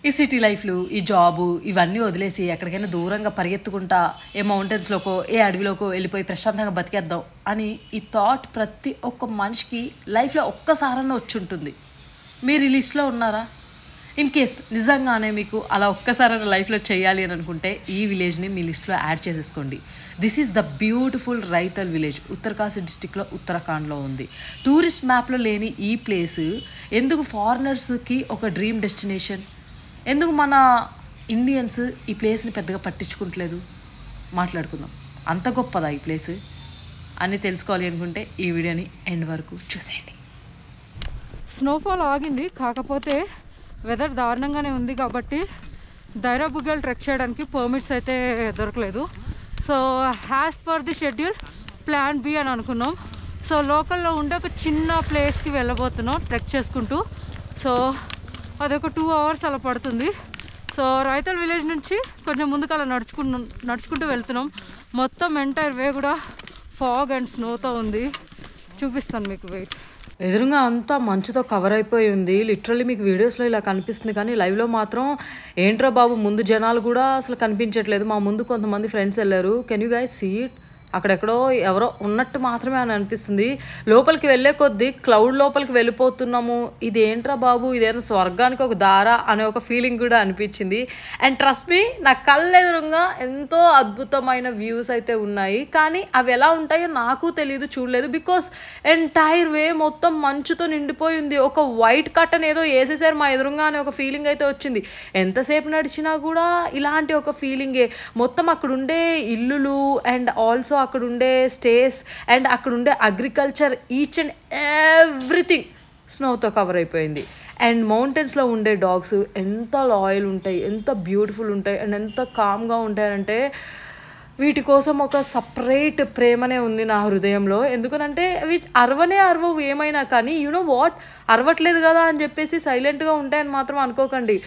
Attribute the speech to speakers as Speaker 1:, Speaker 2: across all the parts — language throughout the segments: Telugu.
Speaker 1: ఈ సిటీ లైఫ్లు, ఈ జాబు ఇవన్నీ వదిలేసి ఎక్కడికైనా దూరంగా పరిగెత్తుకుంటా ఏ మౌంటైన్స్‌లోకో, ఏ అడవిలోకో వెళ్ళిపోయి ప్రశాంతంగా బతికేద్దాం అని ఈ థాట్ ప్రతి ఒక్క మనిషికి లైఫ్‌లో ఒక్కసారన్నా వచ్చుంటుంది. మీరు ఈ లిస్ట్‌లో ఉన్నారా? ఇన్ కేస్ నిజంగానే మీకు అలా ఒక్కసారైనా లైఫ్‌లో చేయాలి అని అనుకుంటే ఈ విలేజ్‌ని మీ లిస్ట్‌లో యాడ్ చేసేసుకోండి. This is the beautiful Raithal village. Uttarkashi డిస్ట్రిక్ట్‌లో ఉత్తరాఖండ్‌లో ఉంది. టూరిస్ట్ మ్యాప్‌లో లేని ఈ ప్లేస్ ఎందుకు ఫారినర్స్‌కి ఒక డ్రీమ్ డెస్టినేషన్? ఎందుకు మన ఇండియన్స్ ఈ ప్లేస్ని పెద్దగా పట్టించుకుంటలేదు? మాట్లాడుకుందాం. అంత గొప్పదా ఈ ప్లేస్ అని తెలుసుకోవాలి అనుకుంటే ఈ వీడియోని ఎండ్ వరకు చూసేయండి.
Speaker 2: స్నోఫాల్ ఆగింది, కాకపోతే వెదర్ దారుణంగానే ఉంది కాబట్టి దైరాబుగ్గల్ ట్రెక్ చేయడానికి పర్మిట్స్ అయితే దొరకలేదు. So as per the schedule plan B అని అనుకున్నాం. సో లోకల్లో ఉండే ఒక చిన్న ప్లేస్కి వెళ్ళబోతున్నాం ట్రెక్ చేసుకుంటూ. సో అదొక 2 hours అలా పడుతుంది. సో రైతల్ విలేజ్ నుంచి కొంచెం ముందుకు అలా నడుచుకుంటూ వెళ్తున్నాం. మొత్తం ఎంటైర్ వే కూడా ఫాగ్ అండ్ స్నోతో ఉంది. చూపిస్తాను మీకు, వెయిట్.
Speaker 1: ఎదురుగా అంతా మంచుతో కవర్ అయిపోయి ఉంది. లిటరల్లీ మీకు వీడియోస్లో ఇలా కనిపిస్తుంది, కానీ లైవ్లో మాత్రం ఏంట్రా బాబు ముందు జనాలు కూడా అసలు కనిపించట్లేదు. మా ముందు కొంతమంది ఫ్రెండ్స్ వెళ్ళారు. Can you guys see it? అక్కడెక్కడో ఎవరో ఉన్నట్టు మాత్రమే అని అనిపిస్తుంది. లోపలికి వెళ్ళే కొద్దీ క్లౌడ్ లోపలికి వెళ్ళిపోతున్నాము. ఇది ఏంట్రా బాబు, ఇదేనా స్వర్గానికి ఒక దారా అనే ఒక ఫీలింగ్ కూడా అనిపించింది. అండ్ ట్రస్ట్ మీ, నా కళ్ళెదురుగా ఎంతో అద్భుతమైన వ్యూస్ అయితే ఉన్నాయి, కానీ అవి ఎలా ఉంటాయో నాకు తెలియదు, చూడలేదు. బికాస్ ఎంటైర్ వే మొత్తం మంచుతో నిండిపోయి ఉంది. ఒక వైట్ కట్టన్ ఏదో వేసేసారు మా ఎదురుగా అనే ఒక ఫీలింగ్ అయితే వచ్చింది. ఎంతసేపు నడిచినా కూడా ఇలాంటి ఒక ఫీలింగే. మొత్తం అక్కడుండే ఇల్లులు అండ్ ఆల్సో అక్కడ ఉండే స్టేస్ అండ్ అక్కడ ఉండే అగ్రికల్చర్, ఈచ్ అండ్ ఎవ్రీథింగ్ స్నోతో కవర్ అయిపోయింది. అండ్ మౌంటైన్స్లో ఉండే డాగ్స్ ఎంత లాయల్ ఉంటాయి, ఎంత బ్యూటిఫుల్ ఉంటాయి అండ్ ఎంత కామ్గా ఉంటాయంటే వీటి కోసం ఒక సపరేట్ ప్రేమనే ఉంది నా హృదయంలో. ఎందుకనంటే అవి అరవవు ఏమైనా, కానీ యూనో వాట్, అరవట్లేదు కదా అని చెప్పేసి సైలెంట్గా ఉంటాయని మాత్రం అనుకోకండి.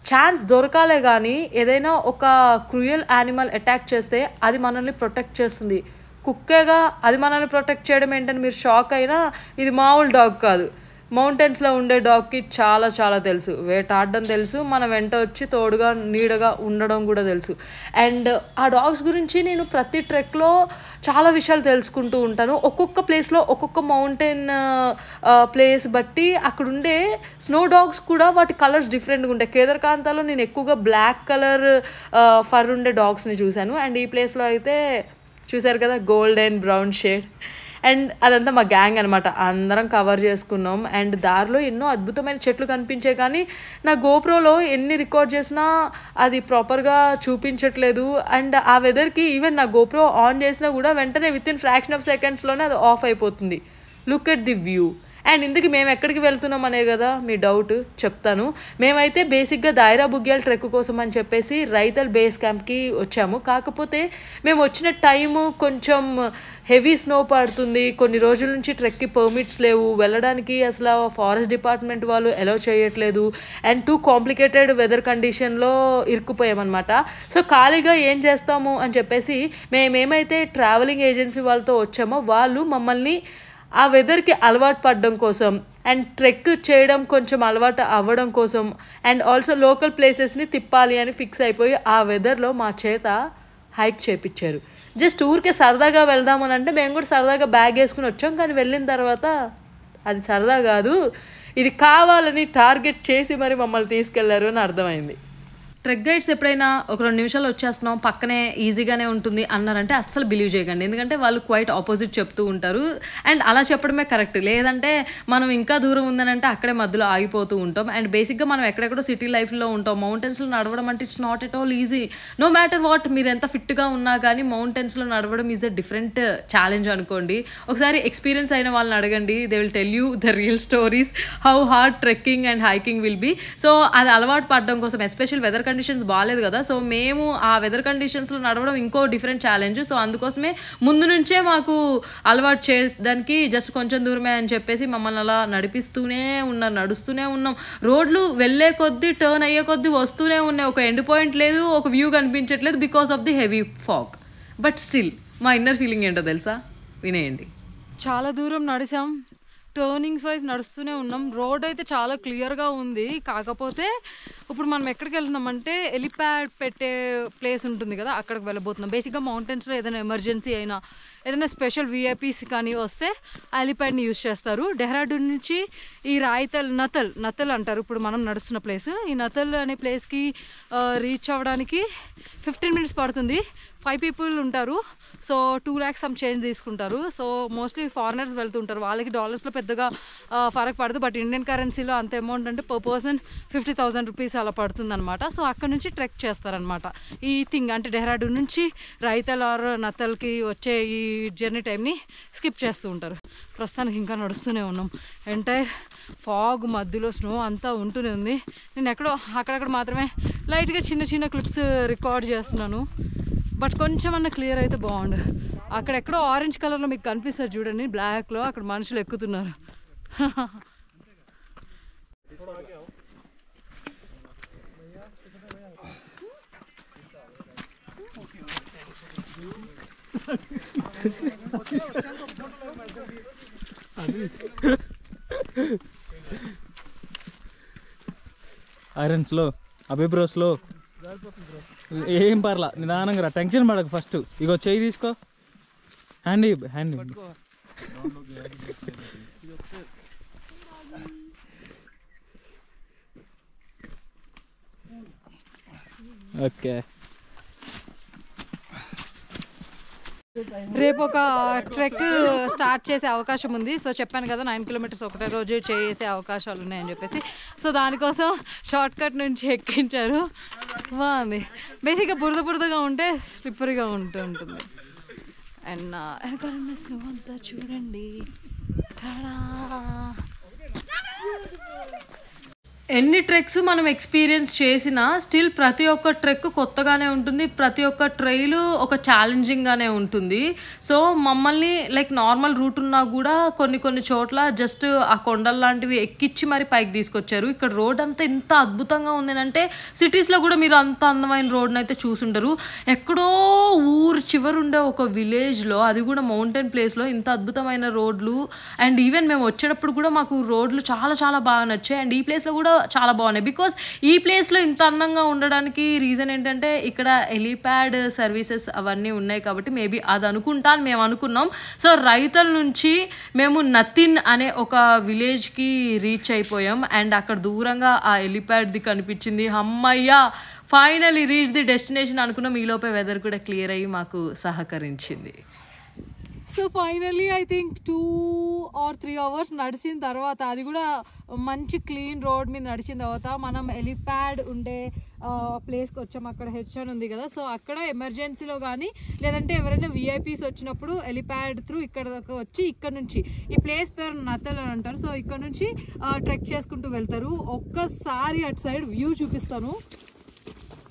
Speaker 1: ఛాన్స్ దొరకాలే కానీ ఏదైనా ఒక క్రూయల్ యానిమల్ అటాక్ చేస్తే అది మనల్ని ప్రొటెక్ట్ చేస్తుంది. కుక్కేగా అది మనల్ని ప్రొటెక్ట్ చేయడం ఏంటని మీరు షాక్ అయినా, ఇది మామూలు డాగ్ కాదు. మౌంటైన్స్లో ఉండే డాగ్కి చాలా చాలా తెలుసు, వేటాడడం తెలుసు, మన వెంట వచ్చి తోడుగా నీడగా ఉండడం కూడా తెలుసు. అండ్ ఆ డాగ్స్ గురించి నేను ప్రతి ట్రెక్లో చాలా విషయాలు తెలుసుకుంటూ ఉంటాను. ఒక్కొక్క ప్లేస్లో ఒక్కొక్క మౌంటైన్ ప్లేస్ బట్టి అక్కడ ఉండే స్నో డాగ్స్ కూడా వాటి కలర్స్ డిఫరెంట్గా ఉంటాయి. కేదార్కాంతాలో నేను ఎక్కువగా బ్లాక్ కలర్ ఫర్ ఉండే డాగ్స్ని చూశాను. అండ్ ఈ ప్లేస్లో అయితే చూశారు కదా, gold and brown shade. And అదంతా మా గ్యాంగ్ అనమాట, అందరం కవర్ చేసుకున్నాం. అండ్ దారిలో ఎన్నో అద్భుతమైన చెట్లు కనిపించాయి, కానీ నా గోప్రోలో ఎన్ని రికార్డ్ చేసినా అది ప్రాపర్గా చూపించట్లేదు. అండ్ ఆ వెదర్కి ఈవెన్ నా గోప్రో ఆన్ చేసినా కూడా వెంటనే వితిన్ ఫ్రాక్షన్ ఆఫ్ సెకండ్స్లోనే అది ఆఫ్ అయిపోతుంది. Look at the view. And ఇందుకు మేము ఎక్కడికి వెళ్తున్నాం అనే కదా మీ డౌట్, చెప్తాను. మేమైతే బేసిక్గా దైరాబుగ్యాల్ ట్రెక్ కోసం అని చెప్పేసి రైతల్ బేస్ క్యాంప్కి వచ్చాము. కాకపోతే మేము వచ్చిన టైము కొంచెం హెవీ స్నో పడుతుంది. కొన్ని రోజుల నుంచి ట్రెక్కి పర్మిట్స్ లేవు, వెళ్ళడానికి అసలు ఫారెస్ట్ డిపార్ట్మెంట్ వాళ్ళు అలౌ చేయట్లేదు. అండ్ టూ కాంప్లికేటెడ్ వెదర్ కండిషన్లో ఇరుక్కుపోయామన్నమాట. సో ఖాళీగా ఏం చేస్తాము అని చెప్పేసి మేమేమైతే ట్రావెలింగ్ ఏజెన్సీ వాళ్ళతో వచ్చామో వాళ్ళు మమ్మల్ని ఆ వెదర్కి అలవాటు పడడం కోసం అండ్ ట్రెక్ చేయడం కొంచెం అలవాటు అవ్వడం కోసం అండ్ ఆల్సో లోకల్ ప్లేసెస్ని తిప్పాలి అని ఫిక్స్ అయిపోయి ఆ వెదర్లో మా చేత హైక్ చేయించారు. జస్ట్ ఊరికే సరదాగా వెళ్దామని అంటే మేము కూడా సరదాగా బ్యాగ్ వేసుకుని వచ్చాం, కానీ వెళ్ళిన తర్వాత అది సరదా కాదు, ఇది కావాలని టార్గెట్ చేసి మరి మమ్మల్ని తీసుకెళ్లారు అని అర్థమైంది. ట్రెక్ గైడ్స్ ఎప్పుడైనా ఒక 2 నిమిషాలు వచ్చేస్తున్నాం పక్కనే ఈజీగానే ఉంటుంది అన్నారంటే అస్సలు బిలీవ్ చేయకండి. ఎందుకంటే వాళ్ళు క్వైట్ ఆపోజిట్ చెప్తూ ఉంటారు. అండ్ అలా చెప్పడమే కరెక్ట్. లేదంటే మనం ఇంకా దూరం ఉందనంటే అక్కడే మధ్యలో ఆగిపోతూ ఉంటాం. అండ్ బేసిక్గా మనం ఎక్కడెక్కడో సిటీ లైఫ్లో ఉంటాం. మౌంటైన్స్లో నడవడం అంటే it's not at all easy. No matter what, మీరు ఎంత ఫిట్గా ఉన్నా కానీ మౌంటైన్స్లో నడవడం ఈజ్ ఎ డిఫరెంట్ ఛాలెంజ్ అనుకోండి. ఒకసారి ఎక్స్పీరియన్స్ అయిన వాళ్ళని అడగండి, they will tell you the real stories how hard trekking and hiking will be. So అది అలవాటు పడడం కోసం, ఎస్పెషల్ వెదర్ కండిషన్స్ బాగాలేదు కదా, సో మేము ఆ వెదర్ కండిషన్స్లో నడవడం ఇంకో డిఫరెంట్ ఛాలెంజ్. సో అందుకోసమే ముందు నుంచే మాకు అలవాటు చేయడానికి జస్ట్ కొంచెం దూరమే అని చెప్పేసి మమ్మల్ని అలా నడుస్తూనే ఉన్నాం. రోడ్లు వెళ్ళే కొద్దీ టర్న్ అయ్యే కొద్దీ వస్తూనే ఉన్నాయి. ఒక ఎండ్ పాయింట్ లేదు, ఒక వ్యూ కనిపించట్లేదు because of the heavy fog. But still మా ఇన్నర్ ఫీలింగ్ ఏంటో తెలుసా, వినేయండి.
Speaker 2: చాలా దూరం నడిచాం, టర్నింగ్స్ వైజ్ నడుస్తూనే ఉన్నాం. రోడ్ అయితే చాలా క్లియర్గా ఉంది. కాకపోతే ఇప్పుడు మనం ఎక్కడికి వెళ్తున్నామంటే హెలిప్యాడ్ పెట్టే ప్లేస్ ఉంటుంది కదా, అక్కడికి వెళ్ళబోతున్నాం. బేసిక్గా మౌంటైన్స్లో ఏదైనా ఎమర్జెన్సీ అయినా, ఏదైనా స్పెషల్ విఐపీస్ కానీ వస్తే ఆ హెలిప్యాడ్ని యూజ్ చేస్తారు. డెహ్రాడూన్ నుంచి ఈ నతల్ అంటారు ఇప్పుడు మనం నడుస్తున్న ప్లేస్. ఈ నతల్ అనే ప్లేస్కి రీచ్ అవ్వడానికి 15 minutes పడుతుంది. 5 people ఉంటారు. సో 2 lakhs సమ్ చేంజ్ తీసుకుంటారు. సో మోస్ట్లీ ఫారినర్స్ వెళ్తుంటారు, వాళ్ళకి డాలర్స్లో పెద్దగా ఫరక్ పడదు. బట్ ఇండియన్ కరెన్సీలో అంత అమౌంట్ అంటే పర్ పర్సన్ 50,000 రూపీస్ అలా పడుతుంది అనమాట. సో అక్కడ నుంచి ట్రెక్ చేస్తారనమాట. ఈ థింగ్ అంటే డెహ్రాడూన్ నుంచి రైతల్ ఆర్ నతల్కి వచ్చే ఈ జర్నీ టైంని స్కిప్ చేస్తూ ఉంటారు. ప్రస్తుతానికి ఇంకా నడుస్తూనే ఉన్నాం. ఎంటైర్ ఫాగ్ మధ్యలో స్నో అంతా ఉంటూనే ఉంది. నేను ఎక్కడో అక్కడక్కడ మాత్రమే లైట్గా చిన్న క్లిప్స్ రికార్డ్ చేస్తున్నాను. బట్ కొంచెం అన్న క్లియర్ అయితే బాగుండు. అక్కడెక్కడో ఆరెంజ్ కలర్లో మీకు కనిపిస్తారు చూడండి, బ్లాక్లో, అక్కడ మనుషులు ఎక్కుతున్నారు.
Speaker 3: ఐరన్ స్లో, అభిప్రాయ స్లో, ఏం పర్లా, నిదానంగా రా, టెన్షన్ పడకు. ఫస్ట్ ఇగో చెయ్యి తీసుకో, హ్యాండ్ ఓకే.
Speaker 2: రేపు ఒక ట్రెక్ స్టార్ట్ చేసే అవకాశం ఉంది. సో చెప్పాను కదా 9 kilometers ఒకటే రోజు చేసే అవకాశాలు ఉన్నాయని చెప్పేసి. సో దానికోసం షార్ట్ కట్ నుంచి ఎక్కించారు. బాగుంది. బేసిక్గా బురదగా ఉంటే స్లిప్పరీగా ఉంటుంది. అండ్ వెనకాల స్నో అంతా చూడండి. ఎన్ని ట్రెక్స్ మనం ఎక్స్పీరియన్స్ చేసినా స్టిల్ ప్రతి ఒక్క ట్రెక్ కొత్తగానే ఉంటుంది. ప్రతి ఒక్క ట్రైల్ ఒక ఛాలెంజింగ్గానే ఉంటుంది. సో మమ్మల్ని లైక్ నార్మల్ రూట్ ఉన్నా కూడా కొన్ని చోట్ల జస్ట్ ఆ కొండలు లాంటివి ఎక్కించి మరి పైకి తీసుకొచ్చారు. ఇక్కడ రోడ్ అంతా ఇంత అద్భుతంగా ఉంది అంటే సిటీస్లో కూడా మీరు అంత అందమైన రోడ్ని అయితే చూసుండరు. ఎక్కడో ఊరు చివరి ఉండే ఒక విలేజ్లో, అది కూడా మౌంటైన్ ప్లేస్లో ఇంత అద్భుతమైన రోడ్లు. అండ్ ఈవెన్ మేము వచ్చేటప్పుడు కూడా మాకు రోడ్లు చాలా బాగా నచ్చాయి. అండ్ ఈ ప్లేస్లో కూడా చాలా బాగున్నాయి. బికాస్ ఈ ప్లేస్లో ఇంత అందంగా ఉండడానికి రీజన్ ఏంటంటే ఇక్కడ హెలిప్యాడ్ సర్వీసెస్ అవన్నీ ఉన్నాయి కాబట్టి మేబీ అది అనుకుంటా అని మేము అనుకున్నాం. సో రైతల్ నుంచి మేము నతిన్ అనే ఒక విలేజ్కి రీచ్ అయిపోయాం. అండ్ అక్కడ దూరంగా ఆ హెలిప్యాడ్ది కనిపించింది. అమ్మయ్య, ఫైనలీ రీచ్ ది డెస్టినేషన్ అనుకున్నాం. ఈలోపే వెదర్ కూడా క్లియర్ అయ్యి మాకు సహకరించింది. So finally I think 2 or 3 hours నడిచిన తర్వాత, అది కూడా మంచి క్లీన్ రోడ్ మీద నడిచిన తర్వాత మనం హెలిప్యాడ్ ఉండే ప్లేస్కి వచ్చాం. అక్కడ హెచ్ఎన్ ఉంది కదా, సో అక్కడ ఎమర్జెన్సీలో కానీ లేదంటే ఎవరైనా విఐపీస్ వచ్చినప్పుడు హెలిప్యాడ్ త్రూ ఇక్కడ వచ్చి ఇక్కడ నుంచి, ఈ ప్లేస్ పేరు నతల్ అని అంటారు. సో ఇక్కడ నుంచి ట్రెక్ చేసుకుంటూ వెళ్తారు. ఒక్కసారి అటు సైడ్ వ్యూ చూపిస్తాను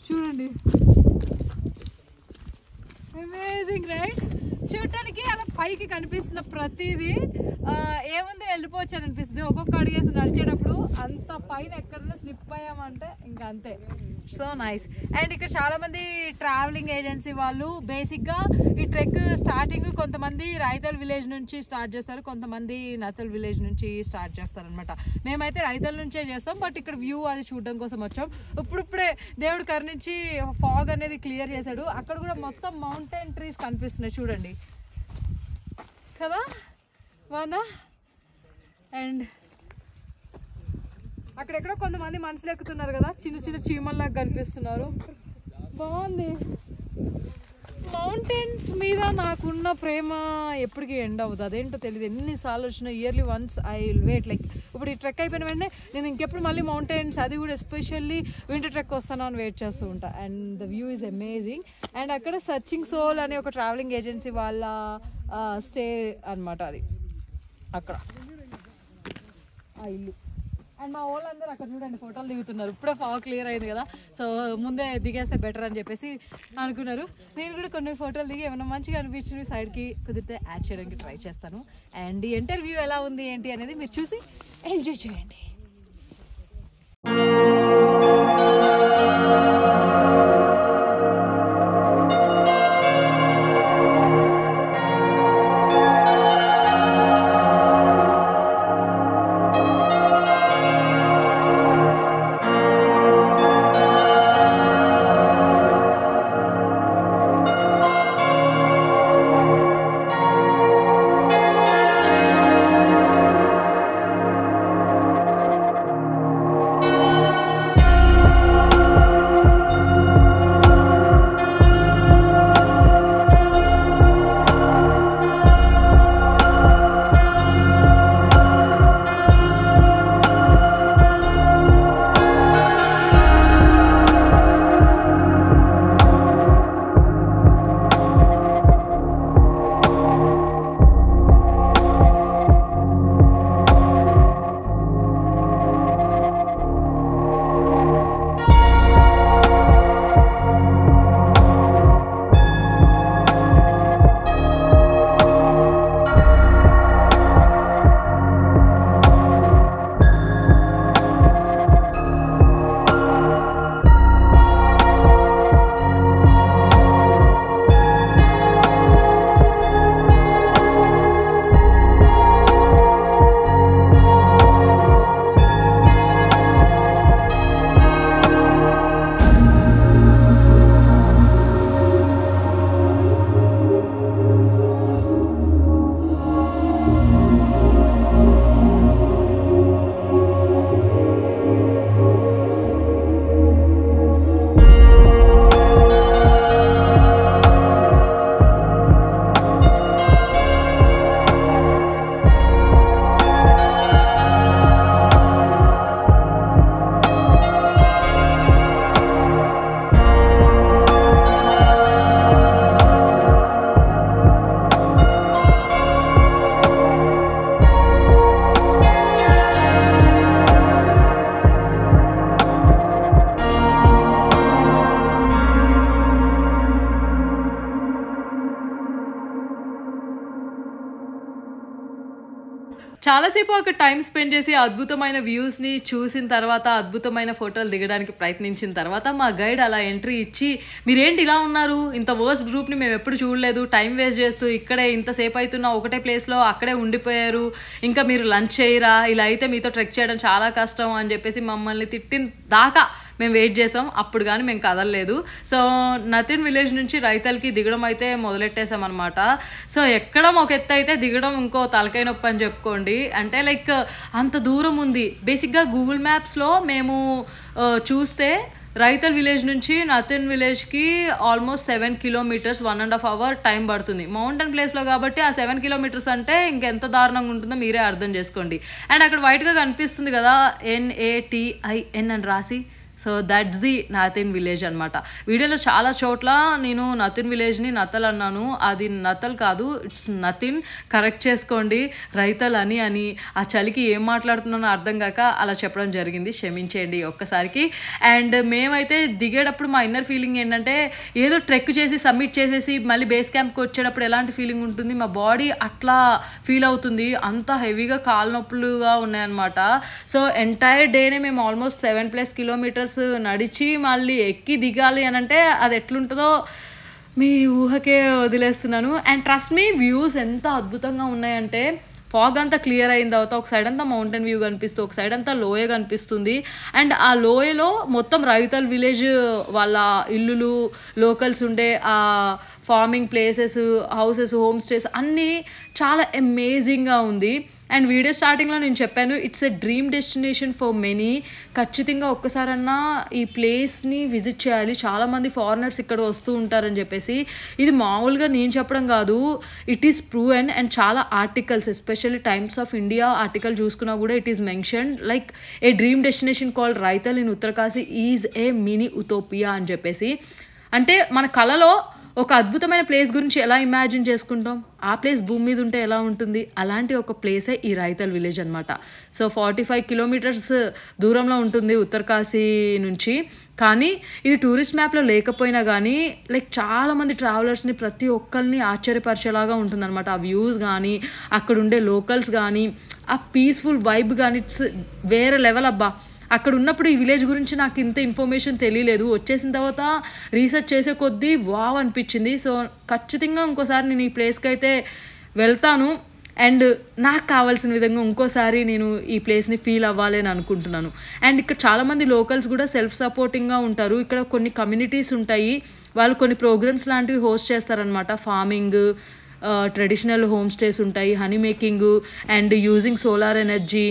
Speaker 2: చూడండి. Amazing right. చూడటానికి అలా పైకి కనిపిస్తున్న ప్రతిదీ ఏముంది వెళ్ళిపోవచ్చు అని అనిపిస్తుంది. ఒక్కొక్క అడిగేసి నడిచేటప్పుడు అంత పైన ఎక్కడైనా స్లిప్ అయ్యామంటే ఇంకా అంతే. So nice. అండ్ ఇక్కడ చాలామంది ట్రావెలింగ్ ఏజెన్సీ వాళ్ళు బేసిక్గా ఈ ట్రెక్ స్టార్టింగ్ కొంతమంది రైతల్ విలేజ్ నుంచి స్టార్ట్ చేస్తారు, కొంతమంది నతల్ విలేజ్ నుంచి స్టార్ట్ చేస్తారనమాట. మేమైతే రైతల్ నుంచే చేస్తాం. బట్ ఇక్కడ వ్యూ అది చూడడం కోసం వచ్చాం. ఇప్పుడిప్పుడే దేవుడు కరుణించి ఫాగ్ అనేది క్లియర్ చేశాడు. అక్కడ కూడా మొత్తం మౌంటైన్ ట్రీస్ కనిపిస్తున్నాయి చూడండి కదా, బాగుందా? అండ్ అక్కడెక్కడో కొంతమంది మనుషులు ఎక్కుతున్నారు కదా, చిన్న చీమల్లాగా కనిపిస్తున్నారు. బాగుంది. మౌంటైన్స్ మీద నాకున్న ప్రేమ ఎప్పటికీ ఎండ్ అవ్వదు. అదేంటో తెలియదు. ఎన్నిసార్లు వచ్చినా yearly once I will wait. Like ఇప్పుడు ఈ ట్రెక్ అయిపోయిన వెంటనే నేను ఇంకెప్పుడు మళ్ళీ మౌంటైన్స్, అది కూడా ఎస్పెషల్లీ వింటర్ ట్రెక్ వస్తాను అని వెయిట్ చేస్తూ ఉంటా. And the view is amazing. And అక్కడ సర్చింగ్ సోల్ అనే ఒక ట్రావెలింగ్ ఏజెన్సీ వాళ్ళ స్టే అనమాట అది, అక్కడ ఆ ఇల్లు. అండ్ మా వాళ్ళందరూ అక్కడ చూడండి ఫోటోలు దిగుతున్నారు. ఇప్పుడే ఫాగ్ క్లియర్ అయింది కదా, సో ముందే దిగేస్తే బెటర్ అని చెప్పేసి అనుకున్నారు. నేను కూడా కొన్ని ఫోటోలు దిగి ఏమైనా మంచిగా అనిపించినవి సైడ్కి కుదిరితే యాడ్ చేయడానికి ట్రై చేస్తాను. అండ్ ఈ ఇంటర్వ్యూ ఎలా ఉంది ఏంటి అనేది మీరు చూసి ఎంజాయ్ చేయండి.
Speaker 1: చాలాసేపు అక్కడ టైం స్పెండ్ చేసి అద్భుతమైన వ్యూస్ని చూసిన తర్వాత అద్భుతమైన ఫోటోలు దిగడానికి ప్రయత్నించిన తర్వాత మా గైడ్ అలా ఎంట్రీ ఇచ్చి మీరేంటి ఇలా ఉన్నారు, ఇంత వర్స్ట్ గ్రూప్ని మేము ఎప్పుడు చూడలేదు, టైం వేస్ట్ చేస్తూ ఇక్కడే ఇంతసేపు అవుతున్నా ఒకటే ప్లేస్లో అక్కడే ఉండిపోయారు, ఇంకా మీరు లంచ్ చేయరా, ఇలా అయితే మీతో ట్రెక్ చేయడం చాలా కష్టం అని చెప్పేసి మమ్మల్ని తిట్టిన దాకా మేము వెయిట్ చేసాం. అప్పుడు కానీ మేము కదలలేదు. సో నతిన్ విలేజ్ నుంచి రైతల్కి దిగడం అయితే మొదలెట్టేసాం అనమాట. సో ఎక్కడం ఒక ఎత్తు అయితే దిగడం ఇంకో తలకాయ నొప్పి అని చెప్పుకోండి. అంటే లైక్ అంత దూరం ఉంది. బేసిక్గా గూగుల్ మ్యాప్స్లో మేము చూస్తే రైతల్ విలేజ్ నుంచి నతిన్ విలేజ్కి ఆల్మోస్ట్ 7 kilometers 1.5 hours టైం పడుతుంది. మౌంటైన్ ప్లేస్లో కాబట్టి ఆ 7 kilometers అంటే ఇంకెంత దారుణంగా ఉంటుందో మీరే అర్థం చేసుకోండి. అండ్ అక్కడ వైట్గా కనిపిస్తుంది కదా NATIN అని రాసి, so that's the Nithin village అనమాట. వీడియోలో చాలా చోట్ల నేను నతిన్ విలేజ్ని నతల్ అన్నాను, అది నతల్ కాదు, ఇట్స్ నతిన్, కరెక్ట్ చేసుకోండి. రైతల్ అని ఆ చలికి ఏం మాట్లాడుతున్నానో అర్థం కాక అలా చెప్పడం జరిగింది, క్షమించేయండి ఒక్కసారికి. అండ్ మేమైతే దిగేటప్పుడు మా ఇన్నర్ ఫీలింగ్ ఏంటంటే ఏదో ట్రెక్ చేసి సబ్మిట్ చేసేసి మళ్ళీ బేస్ క్యాంప్కి వచ్చేటప్పుడు ఎలాంటి ఫీలింగ్ ఉంటుంది, మా బాడీ అట్లా ఫీల్ అవుతుంది, అంత హెవీగా కాలు నొప్పులుగా ఉన్నాయన్నమాట. సో ఎంటైర్ డేనే మేము ఆల్మోస్ట్ 7+ kilometers నడిచి మళ్ళీ ఎక్కి దిగాలి అని అంటే అది ఎట్లుంటుందో మీ ఊహకే వదిలేస్తున్నాను. అండ్ ట్రస్ట్ మీ, వ్యూస్ ఎంత అద్భుతంగా ఉన్నాయంటే ఫాగ్ అంతా క్లియర్ అయిన తర్వాత ఒక సైడ్ అంతా మౌంటైన్ వ్యూ కనిపిస్తుంది, ఒక సైడ్ అంతా లోయ కనిపిస్తుంది. అండ్ ఆ లోయలో మొత్తం రైతల్ విలేజ్ వాళ్ళ ఇల్లులు, లోకల్స్ ఉండే ఆ farming places, houses, home stays అన్నీ చాలా అమేజింగ్గా ఉంది. అండ్ వీడియో స్టార్టింగ్లో నేను చెప్పాను it's a dream destination for many. ఖచ్చితంగా ఒక్కసారన్నా ఈ ప్లేస్ని విజిట్ చేయాలి, చాలామంది ఫారినర్స్ ఇక్కడ వస్తూ ఉంటారని చెప్పేసి. ఇది మామూలుగా నేను చెప్పడం కాదు, ఇట్ ఈస్ ప్రూవెన్. అండ్ చాలా articles, especially Times of India article చూసుకున్నా కూడా it is mentioned like a dream destination called Raithal in Uttarkashi is a mini utopia అని చెప్పేసి. అంటే మన కళలో ఒక అద్భుతమైన ప్లేస్ గురించి ఎలా ఇమాజిన్ చేసుకుంటాం, ఆ ప్లేస్ భూమి మీద ఉంటే ఎలా ఉంటుంది, అలాంటి ఒక ప్లేసే ఈ రైతల్ విలేజ్ అనమాట. సో 45 kilometers దూరంలో ఉంటుంది ఉత్తరకాశీ నుంచి. కానీ ఇది టూరిస్ట్ మ్యాప్లో లేకపోయినా కానీ లైక్ చాలామంది ట్రావెలర్స్ని, ప్రతి ఒక్కరిని ఆశ్చర్యపరిచేలాగా ఉంటుందన్నమాట. ఆ వ్యూస్ కానీ, అక్కడ ఉండే లోకల్స్ కానీ, ఆ పీస్ఫుల్ వైబ్ కానీ, ఇట్స్ వేరే లెవెల్ అబ్బా. అక్కడ ఉన్నప్పుడు ఈ విలేజ్ గురించి నాకు ఇంత ఇన్ఫర్మేషన్ తెలియలేదు, వచ్చేసిన తర్వాత రీసెర్చ్ చేసే కొద్దీ వావ్ అనిపించింది. సో ఖచ్చితంగా ఇంకోసారి నేను ఈ ప్లేస్కి అయితే వెళ్తాను. అండ్ నాకు కావాల్సిన విధంగా ఇంకోసారి నేను ఈ ప్లేస్ని ఫీల్ అవ్వాలి అని అనుకుంటున్నాను. అండ్ ఇక్కడ చాలామంది లోకల్స్ కూడా సెల్ఫ్ సపోర్టింగ్గా ఉంటారు. ఇక్కడ కొన్ని కమ్యూనిటీస్ ఉంటాయి, వాళ్ళు కొన్ని ప్రోగ్రామ్స్ లాంటివి హోస్ట్ చేస్తారనమాట. ఫార్మింగ్, ట్రెడిషనల్ హోమ్ స్టేస్ ఉంటాయి, honey making and using solar energy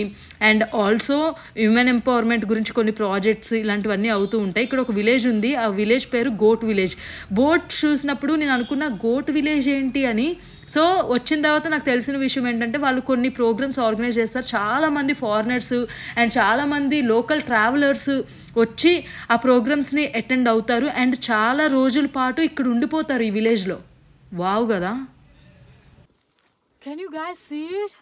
Speaker 1: and also women empowerment గురించి కొన్ని ప్రాజెక్ట్స్ ఇలాంటివన్నీ అవుతూ ఉంటాయి. ఇక్కడ ఒక విలేజ్ ఉంది, ఆ విలేజ్ పేరు గోట్ విలేజ్. బోట్ చూసినప్పుడు నేను అనుకున్న గోట్ విలేజ్ ఏంటి అని. సో వచ్చిన తర్వాత నాకు తెలిసిన విషయం ఏంటంటే వాళ్ళు కొన్ని ప్రోగ్రామ్స్ ఆర్గనైజ్ చేస్తారు, చాలామంది ఫారినర్స్ అండ్ చాలామంది లోకల్ ట్రావెలర్స్ వచ్చి ఆ ప్రోగ్రామ్స్ని అటెండ్ అవుతారు అండ్ చాలా రోజుల పాటు ఇక్కడ ఉండిపోతారు ఈ విలేజ్లో. వావ్ కదా.
Speaker 2: Can you guys see it?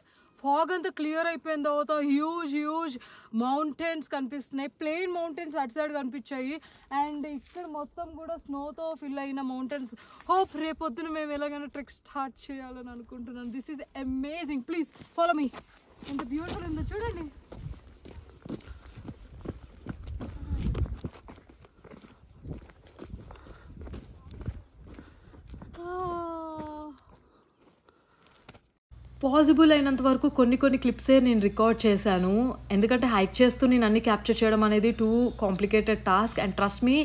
Speaker 2: Fog అంతా క్లియర్ అయిపోయిన తర్వాత హ్యూజ్ మౌంటైన్స్ కనిపిస్తున్నాయి, ప్లెయిన్ మౌంటైన్స్ అటు సైడ్ కనిపించాయి. అండ్ ఇక్కడ మొత్తం కూడా స్నోతో ఫిల్ అయిన మౌంటైన్స్. హోప్ రేపొద్దున మేము ఎలాగైనా ట్రెక్ స్టార్ట్ చేయాలని అనుకుంటున్నాను. This is amazing, please follow me. ఎంత బ్యూటిఫుల్ ఉందో చూడండి.
Speaker 1: పాసిబుల్ అయినంత వరకు కొన్ని క్లిప్సే నేను రికార్డ్ చేశాను, ఎందుకంటే హైక్ చేస్తూ నేను అన్ని క్యాప్చర్ చేయడం అనేది too complicated task. And trust me,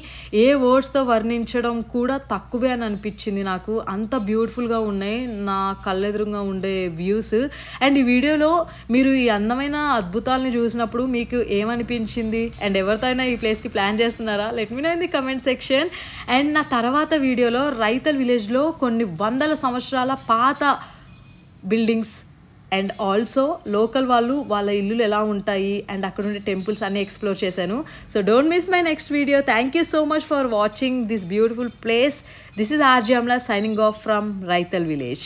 Speaker 1: a వర్డ్స్తో వర్ణించడం కూడా తక్కువే అని అనిపించింది నాకు. అంత బ్యూటిఫుల్గా ఉన్నాయి నా కళ్ళెదురుగా ఉండే వ్యూస్. అండ్ ఈ వీడియోలో మీరు ఈ అందమైన అద్భుతాలని చూసినప్పుడు మీకు ఏమనిపించింది అండ్ ఎవరితో అయినా ఈ ప్లేస్కి ప్లాన్ చేస్తున్నారా? Let me know in the comment section. And నా తర్వాత వీడియోలో రైతల్ విలేజ్లో కొన్ని వందల సంవత్సరాల పాత బిల్డింగ్స్ అండ్ ఆల్సో లోకల్ వాళ్ళు వాళ్ళ ఇల్లులు ఎలా ఉంటాయి అండ్ అక్కడ ఉండే టెంపుల్స్ అన్నీ ఎక్స్ప్లోర్ చేశాను. So don't miss my next video. Thank you so much for watching this beautiful place. This is RJ Amla signing off from Raital village.